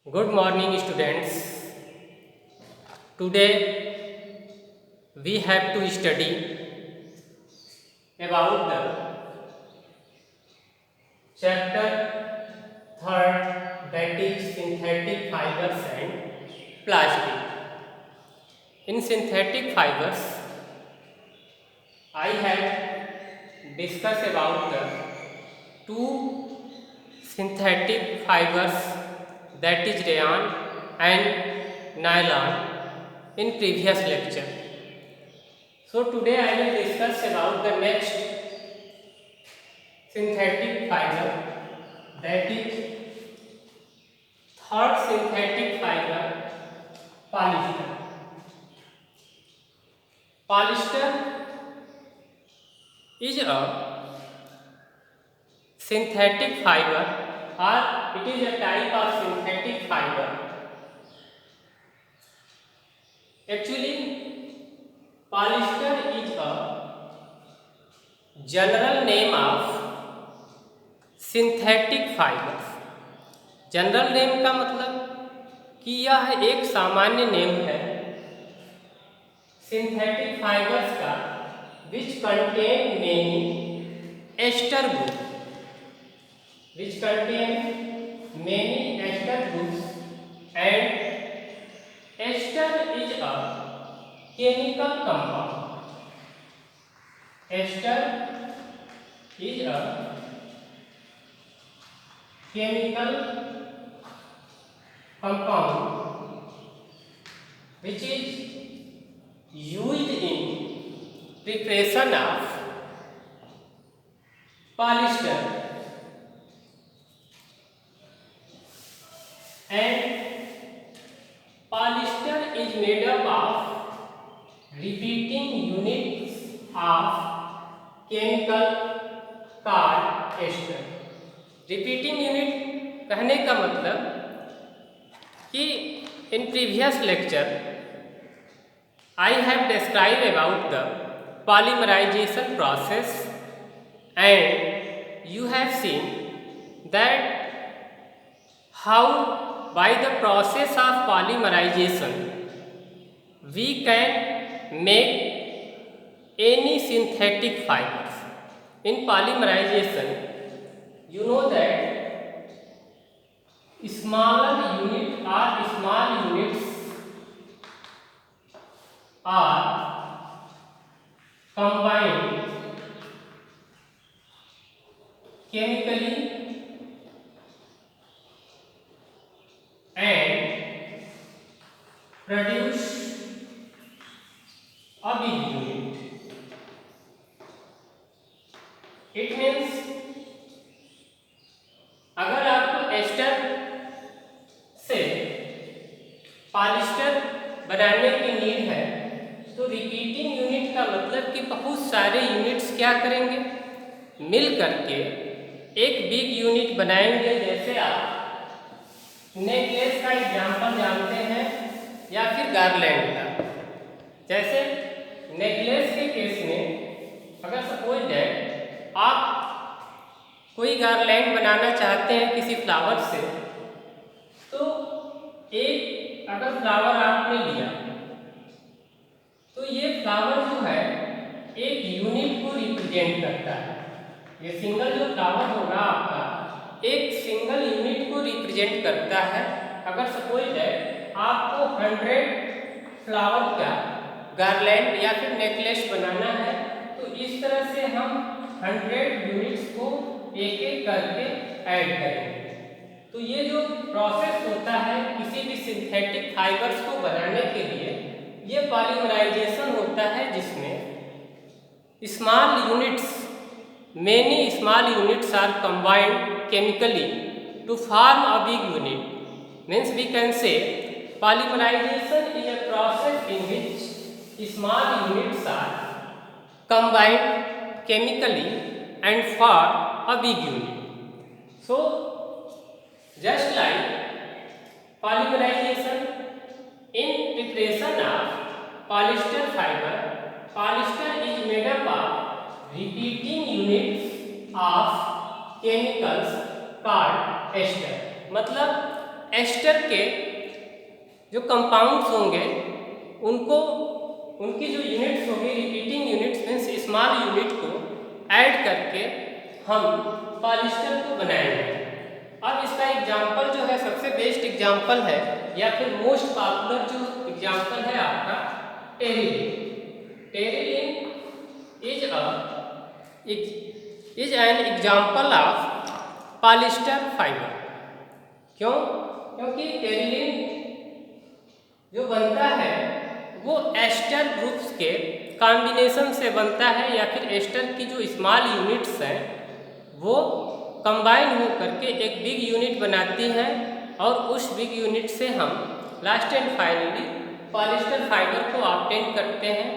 Good morning, students. Today we have to study about the chapter third, that is synthetic fibers and plastic. In synthetic fibers, I have discussed about the two synthetic fibers, that is rayon and nylon, in previous lecture. So today I will discuss about the next synthetic fiber, that is third synthetic fiber, polyester. Polyester is a synthetic fiber, or it is a type of synthetic fiber. Actually, polyester is a general name of synthetic fibres. General name का मतलब कि यह एक सामान्य name है synthetic fibres का, which contain many ester group, which contain many ester groups and ester is a chemical compound. Ester is a chemical compound which is used in preparation of polyester, and polyester is made up of repeating units of chemical called ester। Repeating unit कहने का मतलब कि in previous lecture I have describe about the polymerization process and you have seen that how by the process of polymerization we can make any synthetic fibres. In polymerization you know that smaller unit or small units are combined chemically and produce a big unit। It means अगर आपको ester से polyester बनाने की need है तो repeating unit का मतलब कि बहुत सारे यूनिट्स क्या करेंगे, मिल करके एक बिग यूनिट बनाएंगे। जैसे आप नेकलेस का एग्जांपल जानते हैं या फिर गारलैंड का। जैसे नेकलेस के केस में अगर सपोज दैट आप कोई गारलैंड बनाना चाहते हैं किसी फ्लावर से, तो एक अगर फ्लावर आपने लिया तो ये फ्लावर जो है एक यूनिट को रिप्रेजेंट करता है। ये सिंगल जो फ्लावर होगा आपका एक सिंगल यूनिट को रिप्रेजेंट करता है। अगर सपोज दैट आपको 100 फ्लावर का गारलैंड या फिर नेकलेस बनाना है तो इस तरह से हम 100 यूनिट्स को एक एक करके ऐड करेंगे। तो ये जो प्रोसेस होता है किसी भी सिंथेटिक फाइबर्स को बनाने के लिए, ये पॉलीमराइजेशन होता है जिसमें small units, many small units are combined chemically to form a big unit. Means we can say polymerization is a process in which small units are combined chemically and form a big unit। So just like polymerization in preparation of polyester fiber, polyester is made up of repeating units of chemicals called ester। मतलब ester के जो compounds होंगे उनको उनकी जो units होगी repeating units means small unit को add करके हम पॉलिएस्टर को बनाएंगे। अब इसका एग्जाम्पल जो है सबसे बेस्ट एग्जाम्पल है या फिर मोस्ट पॉपुलर जो एग्जाम्पल है आपका terylene. Terylene is an example of polyester fibre. क्यों? क्योंकि टेरिलीन जो बनता है वो एस्टर ग्रुप्स के कॉम्बिनेशन से बनता है या फिर एस्टर की जो स्मॉल यूनिट्स हैं वो कंबाइन हो करके एक बिग यूनिट बनाती हैं और उस बिग यूनिट से हम last and finally polyester fibre को ऑब्टेन करते हैं।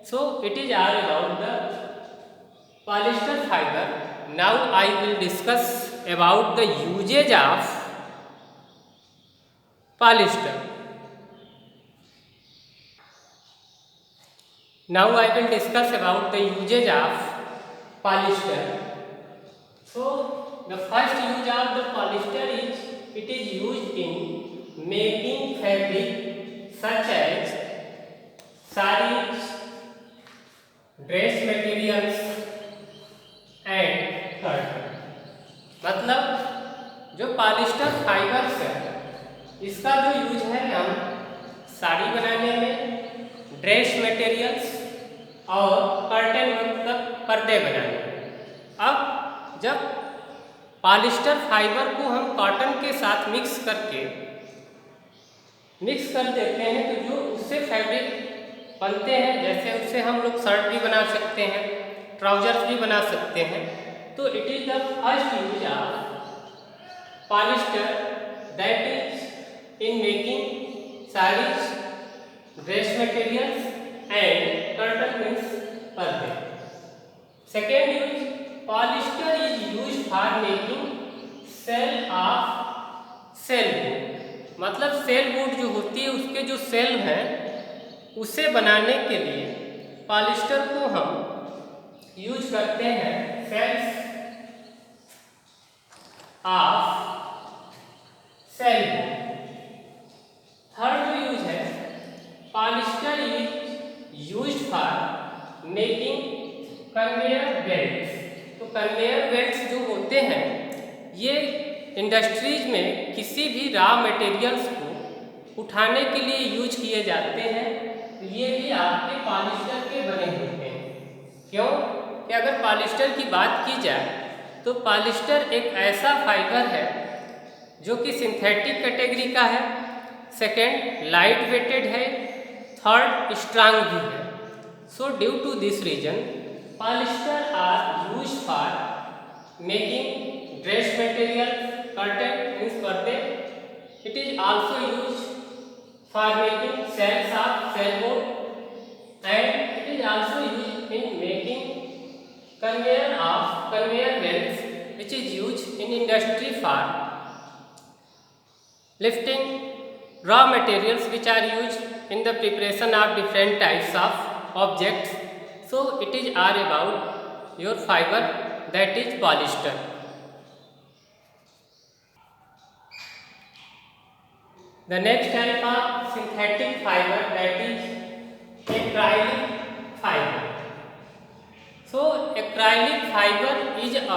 So it is all about the polyester fibre. Now I will discuss about the uses of polyester. Now I will discuss about the uses of polyester. So the first use of the polyester is it is used in making fabric such as sarees, dress materials and curtain। मतलब जो polyester fibres है इसका जो use है हम साड़ी बनाने में, dress materials और कर्टेन मतलब पर्दे बनाने में। अब जब पॉलिएस्टर फाइबर को हम कॉटन के साथ मिक्स कर देते हैं तो जो उससे फैब्रिक बनते हैं, जैसे उससे हम लोग शर्ट भी बना सकते हैं, ट्राउजर्स भी बना सकते हैं। तो it is the first use of polyester that is in making saris, dress materials and curtain means पर्दे। Second use polyester is use for making sail of sail wood. मतलब सेल वुड जो होती है उसके जो सेल हैं उसे बनाने के लिए पॉलिएस्टर को हम यूज करते हैं sails of sail wood. Third जो यूज है polyester is used for making conveyor belts. तो कन्वेयर बेल्ट्स जो होते हैं ये इंडस्ट्रीज में किसी भी रॉ मटेरियल्स को उठाने के लिए यूज किए जाते हैं। तो ये भी आपके पॉलिएस्टर के बने होते हैं। क्यों? कि अगर पॉलिएस्टर की बात की जाए तो पॉलिएस्टर एक ऐसा फाइबर है जो कि सिंथेटिक कैटेगरी का है, सेकेंड लाइट वेटेड है, थर्ड स्ट्रांग भी है। So due to this reason polyester are used for making dress material, curtain means पर्दे। It is also used for making sails of sail board and it is also used in making conveyor belts which is used in industry for lifting raw materials which are used in the preparation of different types of objects. So it is all about your fiber that is polyester. The next type of synthetic fiber that is acrylic fiber. So acrylic fiber is a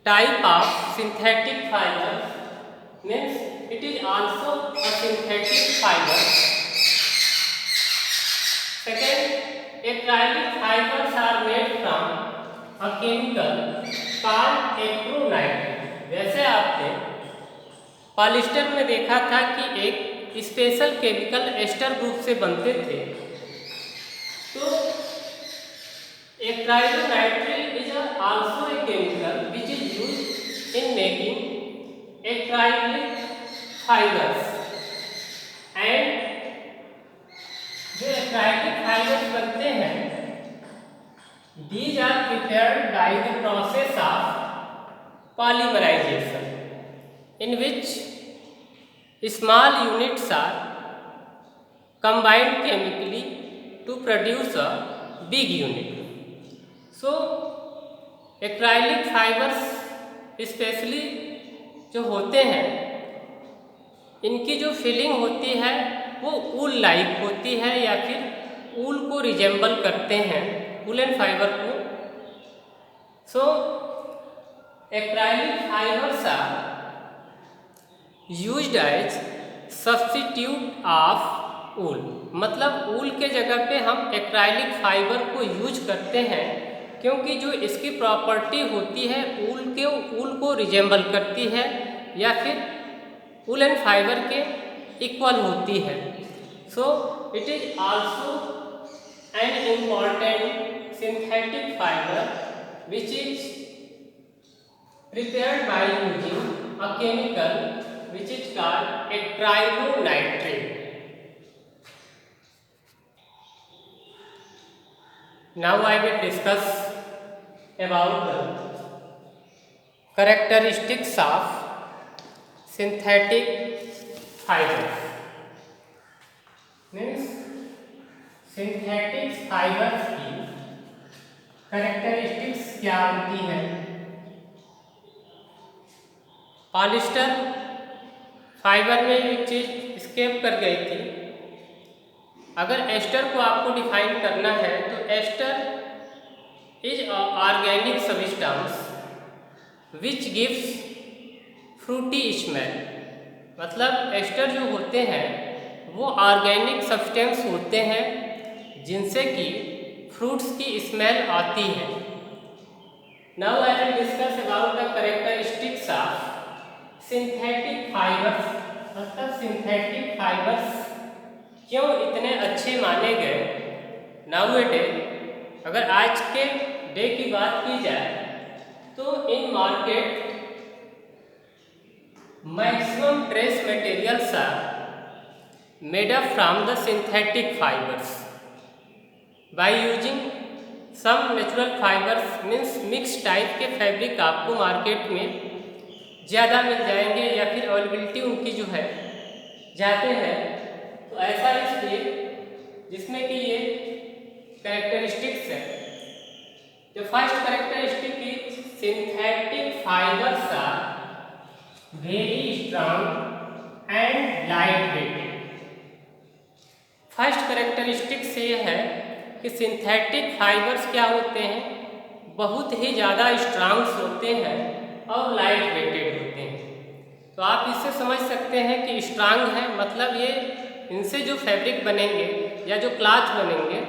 type of synthetic fiber, means it is also a synthetic fiber. Second, acrylic fibers are made from a chemical called acrylonitrile। जैसे आपने polyester में देखा था कि एक special chemical ester group से बनते थे, तो acrylonitrile is also a chemical which is used in making acrylic fibers। and जो acrylic fibers बनते हैं these are prepared by the process of polymerization in which small units are combined chemically to produce a big unit। So acrylic fibers especially जो होते हैं इनकी जो feeling होती है वो ऊल लाइक होती है या फिर ऊल को रिजेंबल करते हैं, वूलन फाइबर को। So acrylic fibres are used as substitute of wool, मतलब ऊल के जगह पे हम एक्राइलिक फाइबर को यूज करते हैं क्योंकि जो इसकी प्रॉपर्टी होती है ऊल को रिजेंबल करती है या फिर वूलन फाइबर के इक्वल होती है। सो it is also an important synthetic fibre which is prepared by using a chemical which is called acrylonitrile. Now I will discuss about the characteristics of synthetic fibers. Means synthetic fibers की characteristics क्या होती है। Polyester fibre में एक चीज escape कर गई थी। अगर एस्टर को आपको डिफाइन करना है तो ester is organic substance which gives fruity smell, मतलब एस्टर जो होते हैं वो ऑर्गेनिक सब्सटेंस होते हैं जिनसे कि फ्रूट्स की स्मेल आती है। Now I will discuss about the characteristics of synthetic fibres, मतलब सिंथेटिक फाइबर्स क्यों इतने अच्छे माने गए। नाउ ए डे, अगर आज के डे की बात की जाए तो in market maximum trace materials are made up from the synthetic fibres by using some natural fibres. Means mix type के फैब्रिक आपको मार्केट में ज़्यादा मिल जाएंगे या फिर अवेलेबिलिटी उनकी जो है ज़्यादा है। तो ऐसा इसलिए जिसमें कि ये कैरेक्टरिस्टिक्स है। जो first characteristic is synthetic fibres are very strong and light weighted. First characteristic से ये है कि सिंथेटिक फाइबर्स क्या होते हैं, बहुत ही ज़्यादा स्ट्रांग होते हैं और लाइट वेटेड होते हैं। तो आप इससे समझ सकते हैं कि स्ट्रांग है मतलब ये इनसे जो फैब्रिक बनेंगे या जो क्लॉथ बनेंगे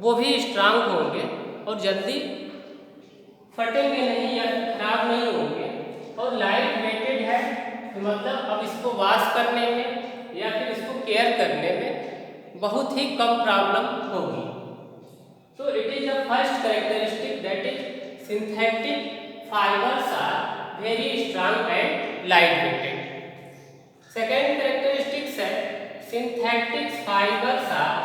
वो भी स्ट्रांग होंगे और जल्दी फटेंगे नहीं या खराब नहीं होंगे। और लाइट वेटेड है तो मतलब अब इसको वॉश करने में या फिर इसको केयर करने में बहुत ही कम प्रॉब्लम होगी। So it is the first characteristic that is synthetic fibers are very strong and light weighted. Second characteristic है synthetic fibers are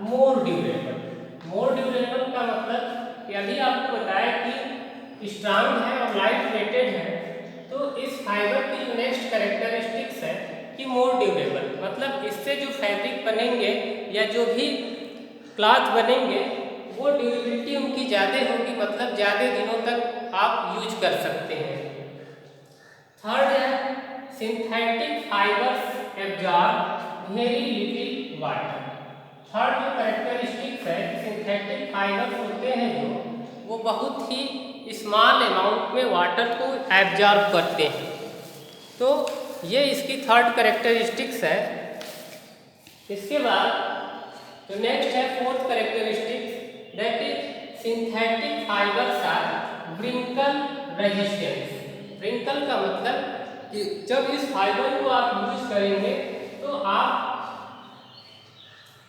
more durable. More durable का मतलब कि अभी आपको बताया कि strong है और light weighted है, तो इस फाइबर की जो नेक्स्ट कैरेक्टरिस्टिक्स है कि more durable, मतलब इससे जो फैब्रिक बनेंगे या जो भी क्लॉथ बनेंगे वो ड्यूरेबिलिटी उनकी ज़्यादा होगी, मतलब ज़्यादा दिनों तक आप यूज कर सकते हैं। थर्ड है synthetic fibres absorb very little water. Third जो कैरेक्टरिस्टिक्स है सिंथेटिक फाइबर्स होते हैं जो वो बहुत ही स्मॉल अमाउंट में वाटर को एब्जॉर्ब करते हैं। तो ये इसकी थर्ड कैरेक्टरिस्टिक्स है। इसके बाद तो नेक्स्ट है fourth characteristics that is synthetic fibers are wrinkle resistant. wrinkle का मतलब कि जब इस फाइबर को आप यूज करेंगे तो आप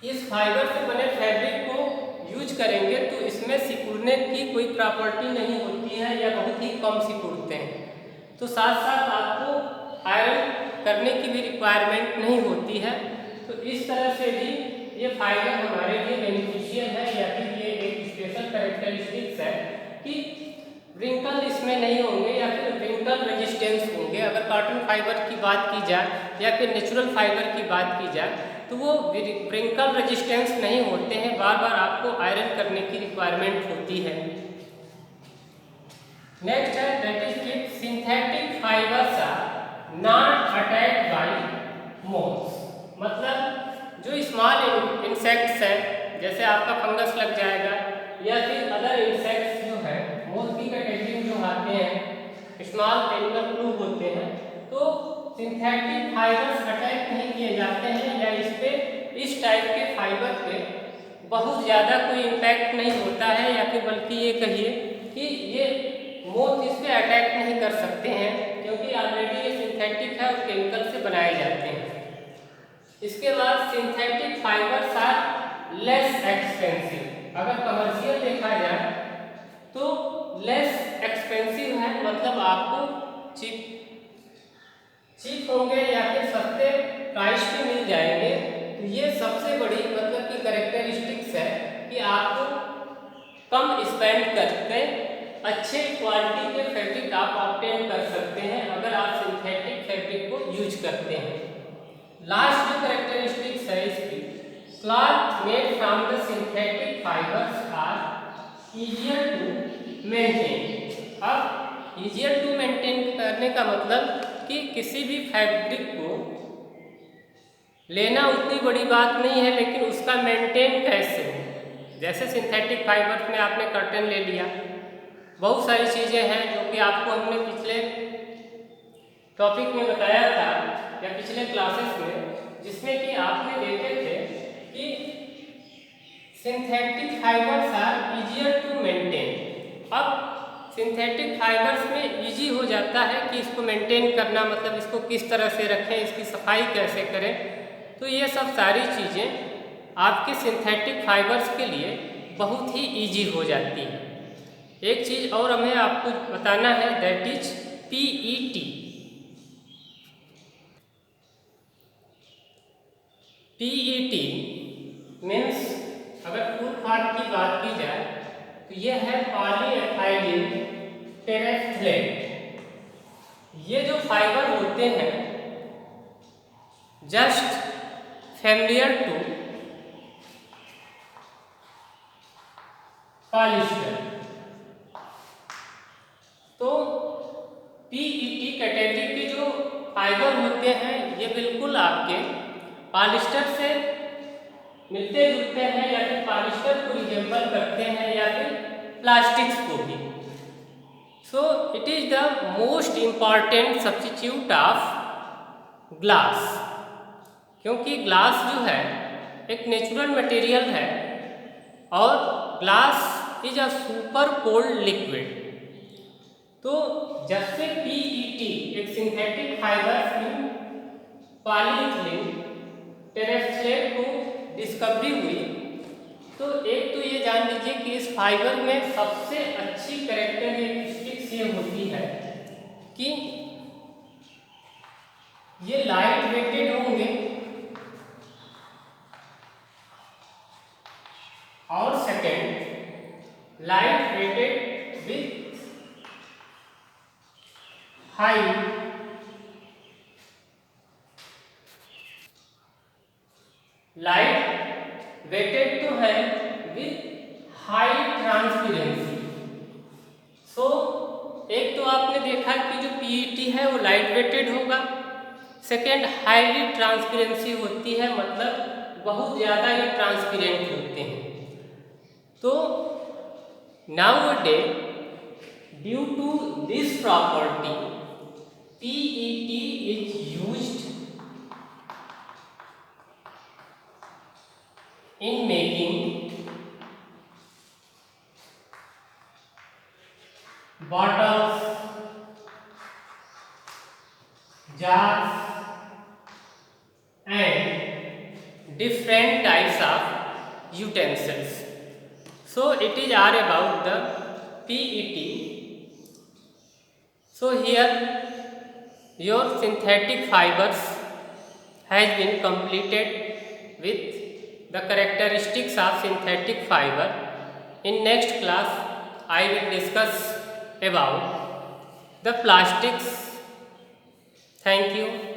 इस फाइबर से बने फैब्रिक को यूज करेंगे तो इसमें सिकुड़ने की कोई प्रॉपर्टी नहीं होती है या बहुत ही कम सिकुड़ते हैं। तो साथ साथ आपको आयरन करने की भी रिक्वायरमेंट नहीं होती है। तो इस तरह से भी ये फाइबर हमारे लिए बेनिफिशियल है या फिर ये एक स्पेशल कैरेक्टरिस्टिक्स है कि रिंकल इसमें नहीं होंगे या फिर रिंकल रेजिस्टेंस होंगे। अगर कॉटन फाइबर की बात की जाए या फिर नेचुरल फाइबर की बात की जाए तो वो रिंकल रेजिस्टेंस नहीं होते हैं, बार बार आपको आयरन करने की रिक्वायरमेंट होती है। नेक्स्ट है दैट इज कि synthetic fibres are not attacked by moths, मतलब जो स्मॉल इंसेक्ट्स है जैसे आपका फंगस लग जाएगा या फिर अदर इंसेक्ट्स जो है मोथ की कैटेगरी में जो आते हैं स्मॉल एनिमल फ्लू होते हैं, तो सिंथेटिक फाइबर्स अटैक नहीं किए जाते हैं या इस पे इस टाइप के फाइबर पे बहुत ज़्यादा कोई इम्पैक्ट नहीं होता है, या फिर बल्कि ये कहिए कि ये मोथ इस पे अटैक नहीं कर सकते हैं क्योंकि ऑलरेडी ये सिंथेटिक है और केमिकल से बनाए जाते हैं। इसके बाद synthetic fibres are less expensive. अगर कमर्शियल देखा जाए तो लेस एक्सपेंसिव है, मतलब आपको चीप होंगे या फिर सस्ते प्राइस पे मिल जाएंगे। तो ये सबसे बड़ी मतलब की कैरेक्टरिस्टिक्स है कि आपको कम स्पेंड करके अच्छे क्वालिटी के फैब्रिक आप ऑब्टेन कर सकते हैं अगर आप सिंथेटिक फैब्रिक को यूज करते हैं। लास्ट जो कैरेक्टरिस्टिक्स है इसकी, cloth made from the synthetic fibres are easier to maintain. अब इजियर टू मेंटेन करने का मतलब कि किसी भी फैब्रिक को लेना उतनी बड़ी बात नहीं है, लेकिन उसका मेंटेन कैसे हो। जैसे सिंथेटिक फाइबर्स में आपने कर्टन ले लिया, बहुत सारी चीज़ें हैं जो कि आपको हमने पिछले टॉपिक में बताया था या पिछले क्लासेस में, जिसमें कि आपने देखे थे कि synthetic fibres are easier to maintain. अब सिंथेटिक फाइबर्स में इजी हो जाता है कि इसको मेंटेन करना, मतलब इसको किस तरह से रखें, इसकी सफाई कैसे करें। तो ये सब सारी चीज़ें आपके सिंथेटिक फाइबर्स के लिए बहुत ही इजी हो जाती है। एक चीज़ और हमें आपको बताना है, that is PET. PET means अगर फुल फॉर्म की बात की जाए तो ये है पॉलीएथाइलिन टेरेफ्थलेट। ये जो फाइबर होते हैं जस्ट फैमिलियर टू पॉलिस्टर। तो पीईटी कैटेगरी के जो फाइबर होते हैं ये बिल्कुल आपके पॉलिस्टर से मिलते जुलते हैं या फिर पॉलिस्टर को रिजेंबल करते हैं या फिर प्लास्टिक्स को भी। सो it is the most important substitute of glass, क्योंकि ग्लास जो है एक नेचुरल मटेरियल है और glass is a super cold liquid. तो जब से पीईटी एक सिंथेटिक फाइबर इन पॉलीइथिलीन टेरेफ्थलेट को डिस्कवरी हुई, तो एक तो ये जान लीजिए कि इस फाइबर में सबसे अच्छी कैरेक्टरिस्टिक्स ये होती है कि ये लाइट वेटेड होंगे और second light weighted with high light weighted तो है विथ हाई ट्रांसपेरेंसी। सो एक तो आपने देखा कि जो पीईटी है वो लाइट वेटेड होगा, सेकेंड हाईली ट्रांसपेरेंसी होती है, मतलब बहुत ज़्यादा ही ट्रांसपेरेंट होते हैं। तो nowadays due to this property PET is used in making bottles, jars and different types of utensils. So it is all about the PET. So here your synthetic fibers has been completed with the characteristics of synthetic fiber. In next class I will discuss about the plastics. Thank you.